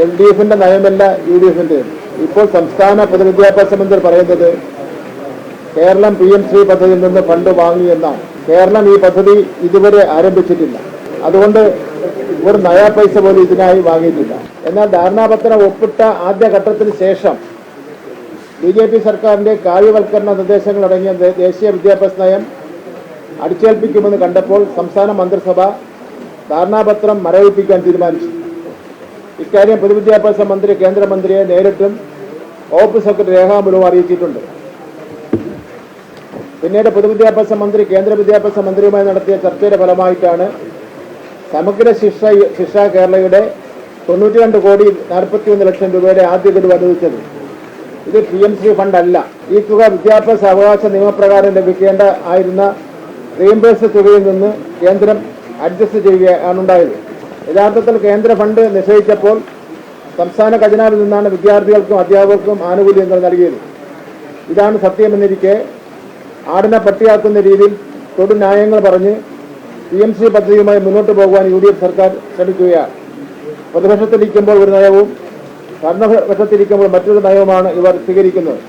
LDFിന്റെ നയമല്ല UDFിന്റെ. ഇപ്പോൾ സംസ്ഥാന പൊതുവിദ്യാഭ്യാസ മന്ത്രി പറയുന്നത് കേരളം PM-3 പദ്ധതിയിൽ നിന്ന് ഫണ്ട് വാങ്ങിയെന്നാണ്. കേരളം ഈ പദ്ധതി ഇതുവരെ ആരംഭിച്ചിട്ടില്ല. അതുകൊണ്ട് ഒരു നയാ പൈസ പോലും ഇതിനായി വാങ്ങിയിട്ടില്ല. എന്നാൽ ധാരണാപത്രം ഒപ്പിട്ട ആദ്യഘട്ടത്തിന് ശേഷം BJP സർക്കാരിന്റെ കാര്യവൽക്കരണ നിർദ്ദേശങ്ങൾ അടങ്ങിയ ദേശീയ വിദ്യാഭ്യാസ നയം അടിച്ചേൽപ്പിക്കുമെന്ന് കണ്ടപ്പോൾ സംസ്ഥാന മന്ത്രിസഭ ധാരണാപത്രം മരവിപ്പിക്കാൻ തീരുമാനിച്ചു. ഇക്കാര്യം പൊതുവിദ്യാഭ്യാസ മന്ത്രി കേന്ദ്രമന്ത്രിയെ നേരിട്ടും വകുപ്പ് സെക്രട്ടറി രേഖാമൂലവും അറിയിച്ചിട്ടുണ്ട്. പിന്നീട് പൊതുവിദ്യാഭ്യാസ മന്ത്രി കേന്ദ്ര വിദ്യാഭ്യാസ മന്ത്രിയുമായി നടത്തിയ ചർച്ചയുടെ ഫലമായിട്ടാണ് സമഗ്ര ശിക്ഷ കേരളയുടെ 92 കോടി 41 ലക്ഷം രൂപയുടെ ആദ്യ ഗഡു അനുവദിച്ചത്. ഇത് PM-3 ഫണ്ട് അല്ല. ഈ തുക വിദ്യാഭ്യാസ അവകാശ നിയമപ്രകാരം ലഭിക്കേണ്ട ആയിരുന്ന റീഇംബേഴ്സ് തുകയിൽ നിന്ന് കേന്ദ്രം അഡ്ജസ്റ്റ് ചെയ്യുകയാണുണ്ടായത്. യഥാർത്ഥത്തിൽ കേന്ദ്ര ഫണ്ട് നിശ്ചയിച്ചപ്പോൾ സംസ്ഥാന ഖജനാവിൽ നിന്നാണ് വിദ്യാർത്ഥികൾക്കും അധ്യാപകർക്കും ആനുകൂല്യങ്ങൾ നൽകിയത്. ഇതാണ് സത്യമെന്നിരിക്കെ ആടിനെ പട്ടിയാക്കുന്ന രീതിയിൽ തൊടു ന്യായങ്ങൾ പറഞ്ഞ് PM-3 പദ്ധതിയുമായി മുന്നോട്ട് പോകുവാൻ UDF സർക്കാർ ശ്രമിക്കുകയാണ്. പ്രതിപക്ഷത്തിരിക്കുമ്പോൾ ഒരു നയവും ഭരണപക്ഷത്തിരിക്കുമ്പോൾ മറ്റൊരു നയവുമാണ് ഇവർ സ്വീകരിക്കുന്നത്.